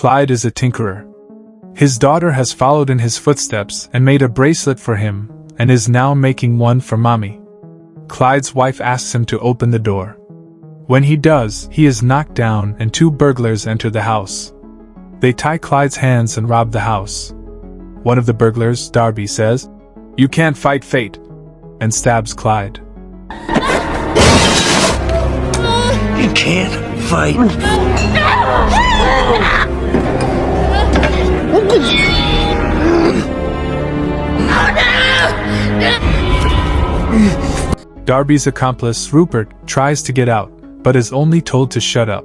Clyde is a tinkerer. His daughter has followed in his footsteps and made a bracelet for him, and is now making one for Mommy. Clyde's wife asks him to open the door. When he does, he is knocked down and 2 burglars enter the house. They tie Clyde's hands and rob the house. One of the burglars, Darby, says, "You can't fight fate," and stabs Clyde. You can't fight. Darby's accomplice, Rupert, tries to get out, but is only told to shut up.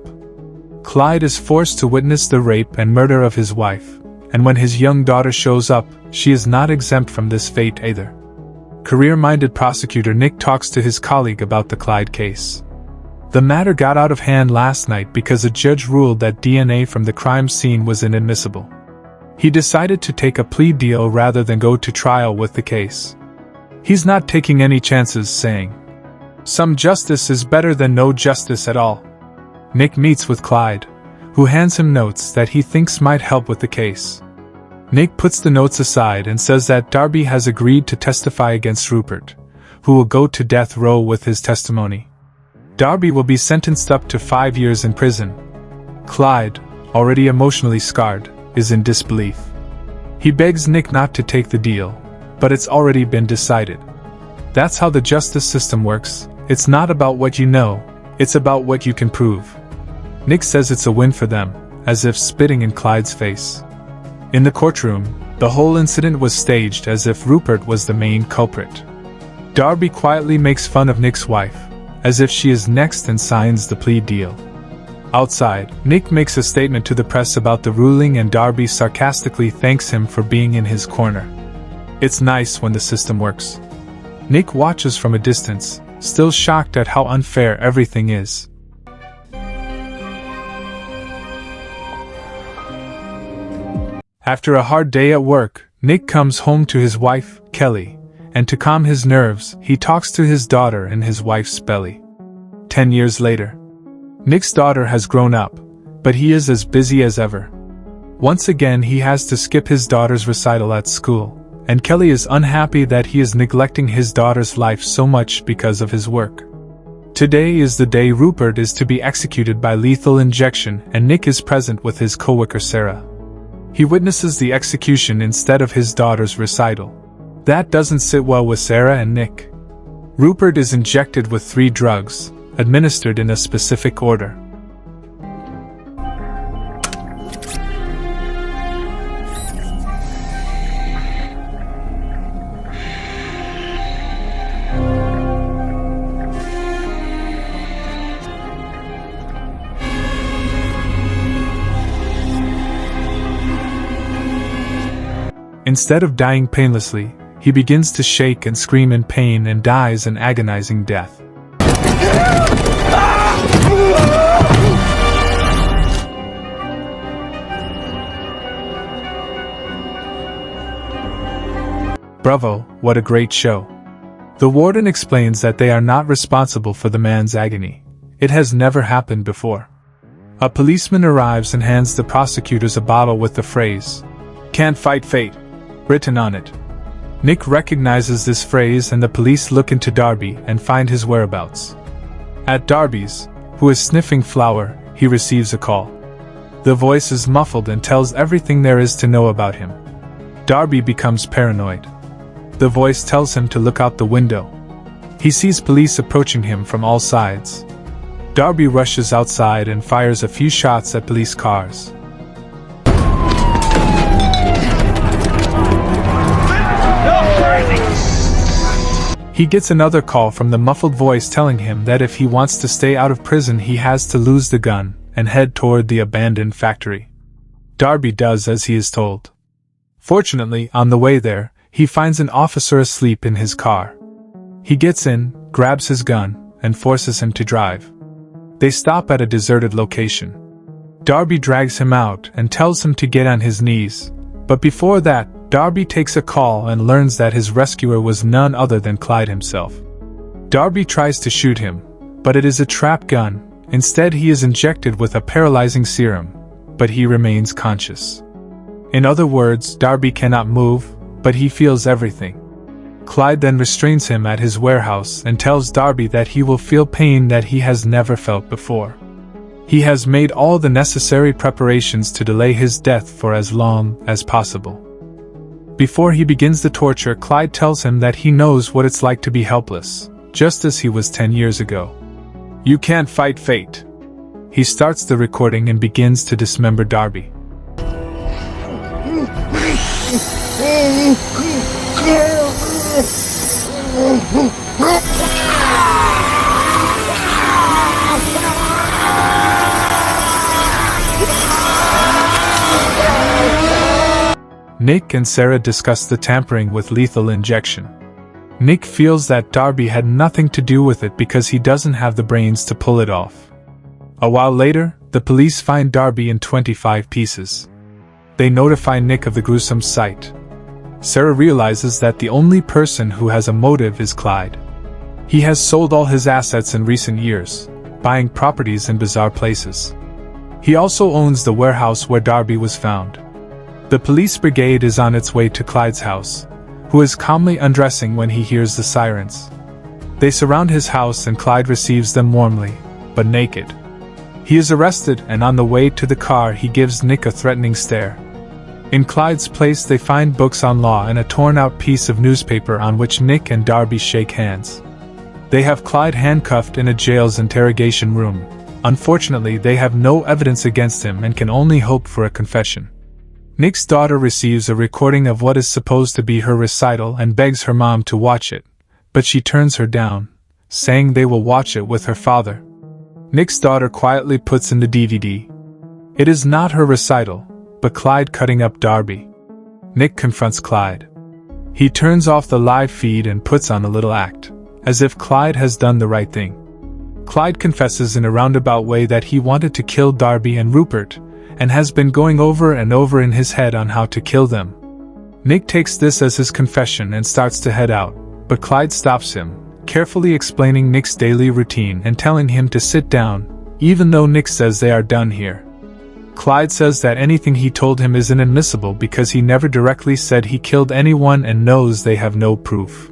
Clyde is forced to witness the rape and murder of his wife, and when his young daughter shows up, she is not exempt from this fate either. Career-minded prosecutor Nick talks to his colleague about the Clyde case. The matter got out of hand last night because a judge ruled that DNA from the crime scene was inadmissible. He decided to take a plea deal rather than go to trial with the case. He's not taking any chances, saying, "Some justice is better than no justice at all." Nick meets with Clyde, who hands him notes that he thinks might help with the case. Nick puts the notes aside and says that Darby has agreed to testify against Rupert, who will go to death row with his testimony. Darby will be sentenced up to 5 years in prison. Clyde, already emotionally scarred, is in disbelief. He begs Nick not to take the deal, but it's already been decided. That's how the justice system works. It's not about what you know, it's about what you can prove. Nick says it's a win for them, as if spitting in Clyde's face. In the courtroom, the whole incident was staged as if Rupert was the main culprit. Darby quietly makes fun of Nick's wife, as if she is next, and signs the plea deal. Outside, Nick makes a statement to the press about the ruling and Darby sarcastically thanks him for being in his corner. It's nice when the system works. Nick watches from a distance, still shocked at how unfair everything is. After a hard day at work, Nick comes home to his wife, Kelly, and to calm his nerves, he talks to his daughter in his wife's belly. 10 years later. Nick's daughter has grown up, but he is as busy as ever. Once again he has to skip his daughter's recital at school, and Kelly is unhappy that he is neglecting his daughter's life so much because of his work. Today is the day Rupert is to be executed by lethal injection, and Nick is present with his coworker Sarah. He witnesses the execution instead of his daughter's recital. That doesn't sit well with Sarah and Nick. Rupert is injected with 3 drugs, administered in a specific order. Instead of dying painlessly, he begins to shake and scream in pain and dies an agonizing death. Bravo, what a great show. The warden explains that they are not responsible for the man's agony. It has never happened before. A policeman arrives and hands the prosecutors a bottle with the phrase, "Can't fight fate," written on it. Nick recognizes this phrase and the police look into Darby and find his whereabouts. At Darby's, who is sniffing flour, he receives a call. The voice is muffled and tells everything there is to know about him. Darby becomes paranoid. The voice tells him to look out the window. He sees police approaching him from all sides. Darby rushes outside and fires a few shots at police cars. He gets another call from the muffled voice telling him that if he wants to stay out of prison he has to lose the gun and head toward the abandoned factory. Darby does as he is told. Fortunately, on the way there, he finds an officer asleep in his car. He gets in, grabs his gun, and forces him to drive. They stop at a deserted location. Darby drags him out and tells him to get on his knees, but before that, Darby takes a call and learns that his rescuer was none other than Clyde himself. Darby tries to shoot him, but it is a trap gun. Instead he is injected with a paralyzing serum, but he remains conscious. In other words, Darby cannot move, but he feels everything. Clyde then restrains him at his warehouse and tells Darby that he will feel pain that he has never felt before. He has made all the necessary preparations to delay his death for as long as possible. Before he begins the torture, Clyde tells him that he knows what it's like to be helpless, just as he was 10 years ago. "You can't fight fate." He starts the recording and begins to dismember Darby. Nick and Sarah discuss the tampering with lethal injection. Nick feels that Darby had nothing to do with it because he doesn't have the brains to pull it off. A while later, the police find Darby in 25 pieces. They notify Nick of the gruesome sight. Sarah realizes that the only person who has a motive is Clyde. He has sold all his assets in recent years, buying properties in bizarre places. He also owns the warehouse where Darby was found. The police brigade is on its way to Clyde's house, who is calmly undressing when he hears the sirens. They surround his house and Clyde receives them warmly, but naked. He is arrested, and on the way to the car he gives Nick a threatening stare. In Clyde's place they find books on law and a torn-out piece of newspaper on which Nick and Darby shake hands. They have Clyde handcuffed in a jail's interrogation room. Unfortunately, they have no evidence against him and can only hope for a confession. Nick's daughter receives a recording of what is supposed to be her recital and begs her mom to watch it, but she turns her down, saying they will watch it with her father. Nick's daughter quietly puts in the DVD. It is not her recital, but Clyde cutting up Darby. Nick confronts Clyde. He turns off the live feed and puts on a little act, as if Clyde has done the right thing. Clyde confesses in a roundabout way that he wanted to kill Darby and Rupert, and has been going over and over in his head on how to kill them. Nick takes this as his confession and starts to head out, but Clyde stops him, carefully explaining Nick's daily routine and telling him to sit down, even though Nick says they are done here. Clyde says that anything he told him is inadmissible because he never directly said he killed anyone and knows they have no proof.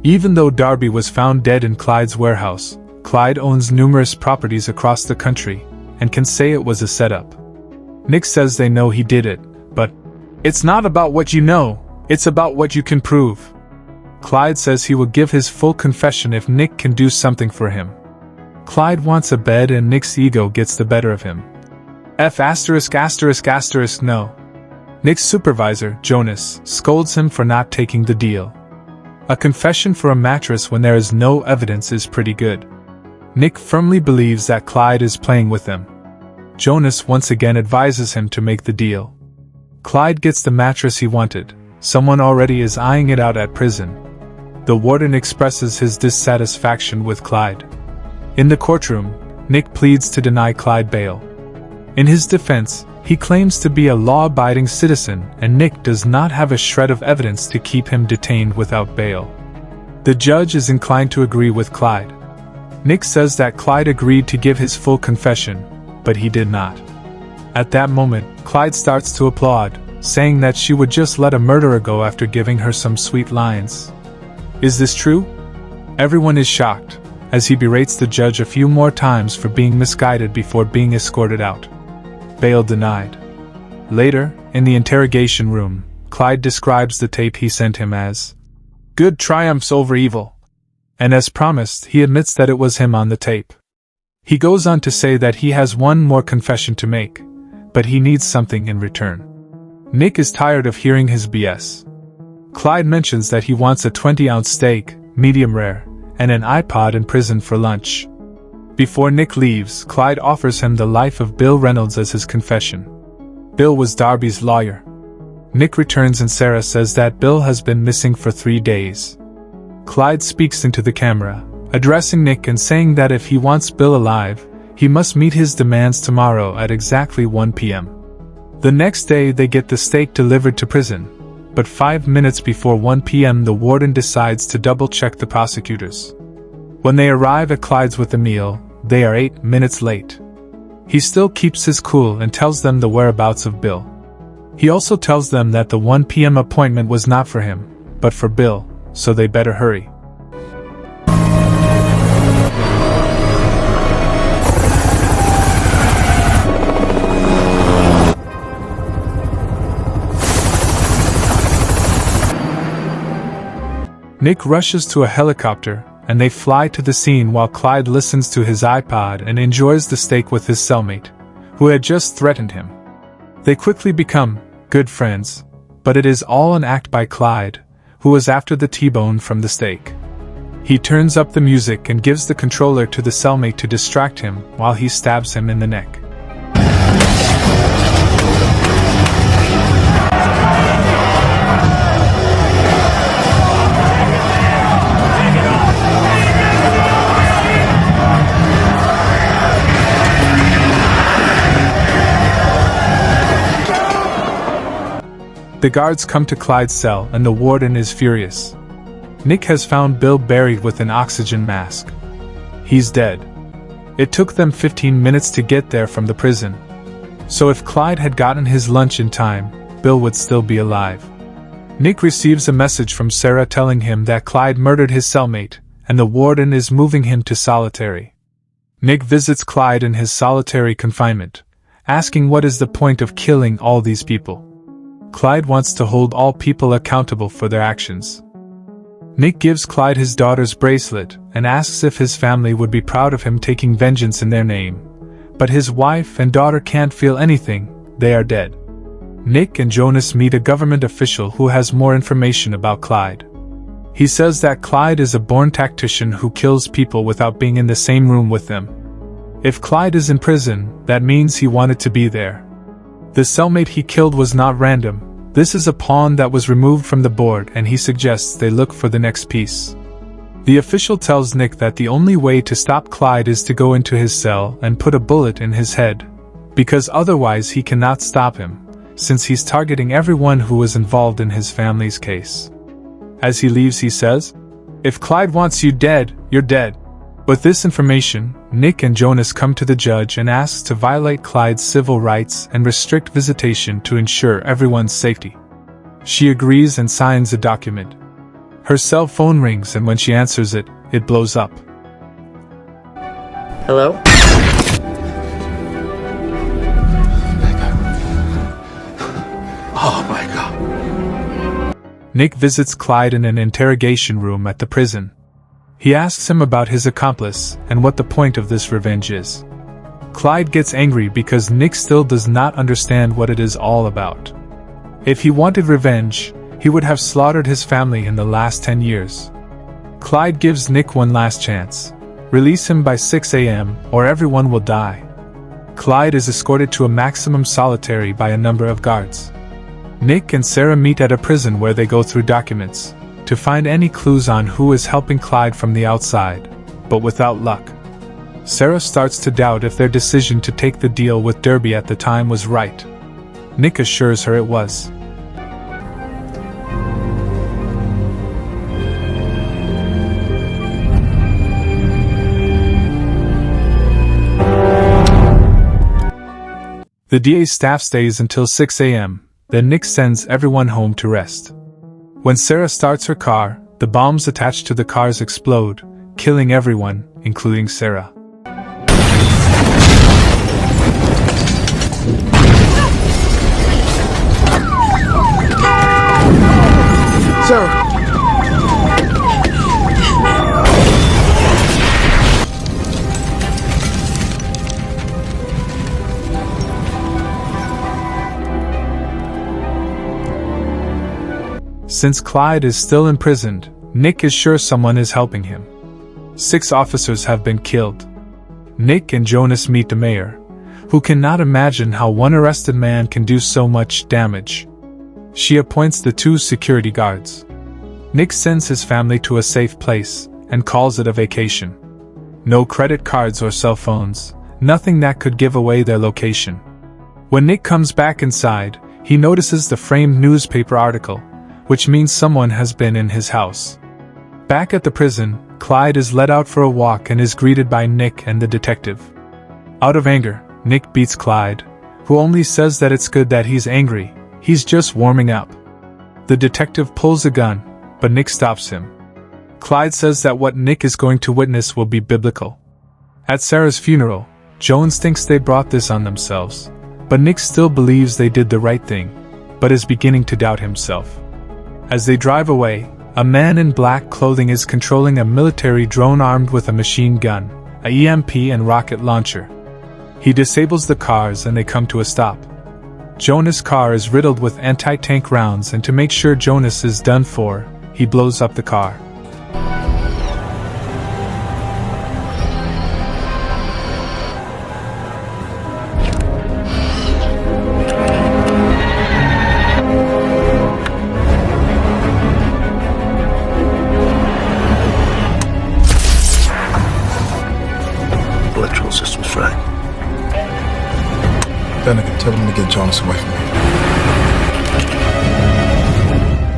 Even though Darby was found dead in Clyde's warehouse, Clyde owns numerous properties across the country and can say it was a setup. Nick says they know he did it, but it's not about what you know, it's about what you can prove. Clyde says he will give his full confession if Nick can do something for him. Clyde wants a bed and Nick's ego gets the better of him. No. Nick's supervisor, Jonas, scolds him for not taking the deal. A confession for a mattress when there is no evidence is pretty good. Nick firmly believes that Clyde is playing with them. Jonas once again advises him to make the deal. Clyde gets the mattress he wanted. Someone already is eyeing it out at prison. The warden expresses his dissatisfaction with Clyde. In the courtroom, Nick pleads to deny Clyde bail. In his defense, he claims to be a law-abiding citizen, and Nick does not have a shred of evidence to keep him detained without bail. The judge is inclined to agree with Clyde. Nick says that Clyde agreed to give his full confession, but he did not. At that moment, Clyde starts to applaud, saying that she would just let a murderer go after giving her some sweet lines. Is this true? Everyone is shocked, as he berates the judge a few more times for being misguided before being escorted out. Bail denied. Later, in the interrogation room, Clyde describes the tape he sent him as good triumphs over evil. And as promised, he admits that it was him on the tape. He goes on to say that he has one more confession to make, but he needs something in return. Nick is tired of hearing his BS. Clyde mentions that he wants a 20-ounce steak, medium rare, and an iPod in prison for lunch. Before Nick leaves, Clyde offers him the life of Bill Reynolds as his confession. Bill was Darby's lawyer. Nick returns and Sarah says that Bill has been missing for 3 days. Clyde speaks into the camera, addressing Nick and saying that if he wants Bill alive, he must meet his demands tomorrow at exactly 1 p.m. The next day they get the steak delivered to prison, but 5 minutes before 1 p.m. the warden decides to double-check the prosecutors. When they arrive at Clyde's with the meal, they are 8 minutes late. He still keeps his cool and tells them the whereabouts of Bill. He also tells them that the 1 p.m. appointment was not for him, but for Bill, so they better hurry. Nick rushes to a helicopter, and they fly to the scene while Clyde listens to his iPod and enjoys the steak with his cellmate, who had just threatened him. They quickly become good friends, but it is all an act by Clyde, who was after the T-bone from the steak. He turns up the music and gives the controller to the cellmate to distract him while he stabs him in the neck. The guards come to Clyde's cell and the warden is furious. Nick has found Bill buried with an oxygen mask. He's dead. It took them 15 minutes to get there from the prison. So if Clyde had gotten his lunch in time, Bill would still be alive. Nick receives a message from Sarah telling him that Clyde murdered his cellmate, and the warden is moving him to solitary. Nick visits Clyde in his solitary confinement, asking what is the point of killing all these people. Clyde wants to hold all people accountable for their actions. Nick gives Clyde his daughter's bracelet and asks if his family would be proud of him taking vengeance in their name. But his wife and daughter can't feel anything, they are dead. Nick and Jonas meet a government official who has more information about Clyde. He says that Clyde is a born tactician who kills people without being in the same room with them. If Clyde is in prison, that means he wanted to be there. The cellmate he killed was not random. This is a pawn that was removed from the board, and he suggests they look for the next piece. The official tells Nick that the only way to stop Clyde is to go into his cell and put a bullet in his head, because otherwise he cannot stop him, since he's targeting everyone who was involved in his family's case. As he leaves, he says, "If Clyde wants you dead, you're dead." With this information, Nick and Jonas come to the judge and asks to violate Clyde's civil rights and restrict visitation to ensure everyone's safety. She agrees and signs a document. Her cell phone rings, and when she answers it, it blows up. Hello? Oh my God. Nick visits Clyde in an interrogation room at the prison. He asks him about his accomplice and what the point of this revenge is. Clyde gets angry because Nick still does not understand what it is all about. If he wanted revenge, he would have slaughtered his family in the last 10 years. Clyde gives Nick one last chance. Release him by 6 a.m. or everyone will die. Clyde is escorted to a maximum solitary by a number of guards. Nick and Sarah meet at a prison where they go through documents to find any clues on who is helping Clyde from the outside, but without luck. Sarah starts to doubt if their decision to take the deal with Derby at the time was right. Nick assures her it was. The DA's staff stays until 6 a.m., then Nick sends everyone home to rest. When Sarah starts her car, the bombs attached to the cars explode, killing everyone, including Sarah. Sarah! Since Clyde is still imprisoned, Nick is sure someone is helping him. 6 officers have been killed. Nick and Jonas meet the mayor, who cannot imagine how one arrested man can do so much damage. She appoints the 2 security guards. Nick sends his family to a safe place and calls it a vacation. No credit cards or cell phones, nothing that could give away their location. When Nick comes back inside, he notices the framed newspaper article, which means someone has been in his house. Back at the prison, Clyde is let out for a walk and is greeted by Nick and the detective. Out of anger, Nick beats Clyde, who only says that it's good that he's angry, he's just warming up. The detective pulls a gun, but Nick stops him. Clyde says that what Nick is going to witness will be biblical. At Sarah's funeral, Jones thinks they brought this on themselves, but Nick still believes they did the right thing, but is beginning to doubt himself. As they drive away, a man in black clothing is controlling a military drone armed with a machine gun, a EMP and rocket launcher. He disables the cars and they come to a stop. Jonas' car is riddled with anti-tank rounds, and to make sure Jonas is done for, he blows up the car. Electrical system's fried. Then I can tell them to get Jonas away from me.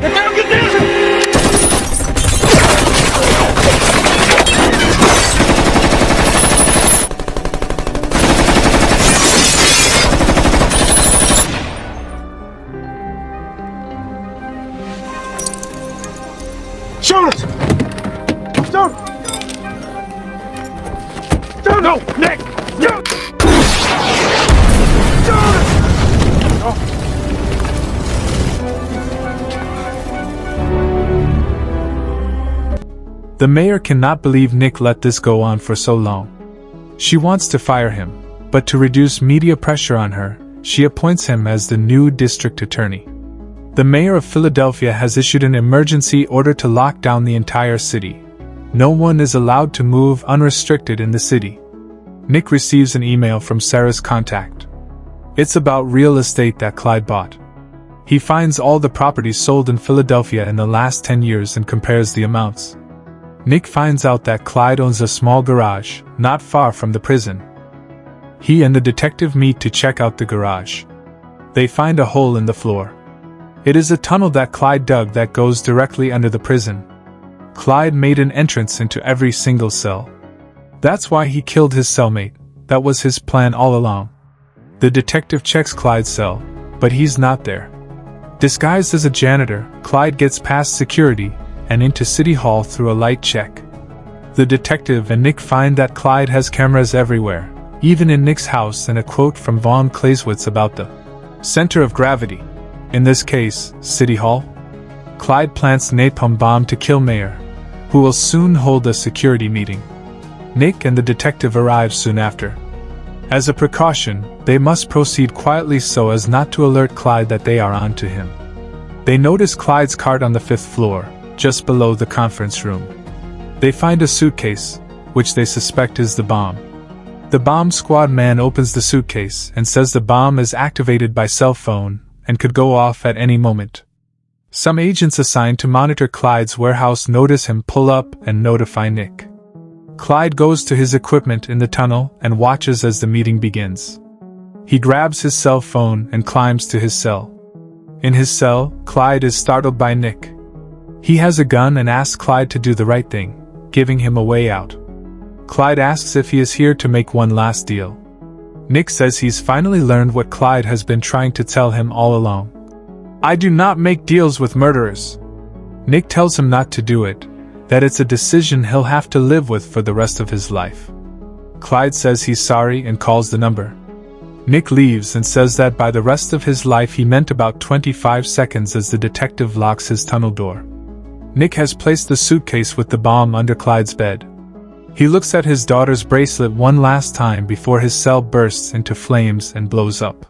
Get down! Get down! Jonas! Don't! No, Nick! No! The mayor cannot believe Nick let this go on for so long. She wants to fire him, but to reduce media pressure on her, she appoints him as the new district attorney. The mayor of Philadelphia has issued an emergency order to lock down the entire city. No one is allowed to move unrestricted in the city. Nick receives an email from Sarah's contact. It's about real estate that Clyde bought. He finds all the properties sold in Philadelphia in the last 10 years and compares the amounts. Nick finds out that Clyde owns a small garage, not far from the prison. He and the detective meet to check out the garage. They find a hole in the floor. It is a tunnel that Clyde dug that goes directly under the prison. Clyde made an entrance into every single cell. That's why he killed his cellmate. That was his plan all along. The detective checks Clyde's cell, but he's not there. Disguised as a janitor, Clyde gets past security and into City Hall through a light check. The detective and Nick find that Clyde has cameras everywhere, even in Nick's house, and a quote from Von Clausewitz about the center of gravity. In this case, City Hall. Clyde plants napalm bomb to kill Mayor, who will soon hold a security meeting. Nick and the detective arrive soon after. As a precaution, they must proceed quietly so as not to alert Clyde that they are on to him. They notice Clyde's cart on the 5th floor, just below the conference room. They find a suitcase, which they suspect is the bomb. The bomb squad man opens the suitcase and says the bomb is activated by cell phone and could go off at any moment. Some agents assigned to monitor Clyde's warehouse notice him pull up and notify Nick. Clyde goes to his equipment in the tunnel and watches as the meeting begins. He grabs his cell phone and climbs to his cell. In his cell, Clyde is startled by Nick. He has a gun and asks Clyde to do the right thing, giving him a way out. Clyde asks if he is here to make one last deal. Nick says he's finally learned what Clyde has been trying to tell him all along. "I do not make deals with murderers." Nick tells him not to do it, that it's a decision he'll have to live with for the rest of his life. Clyde says he's sorry and calls the number. Nick leaves and says that by the rest of his life he meant about 25 seconds as the detective locks his tunnel door. Nick has placed the suitcase with the bomb under Clyde's bed. He looks at his daughter's bracelet one last time before his cell bursts into flames and blows up.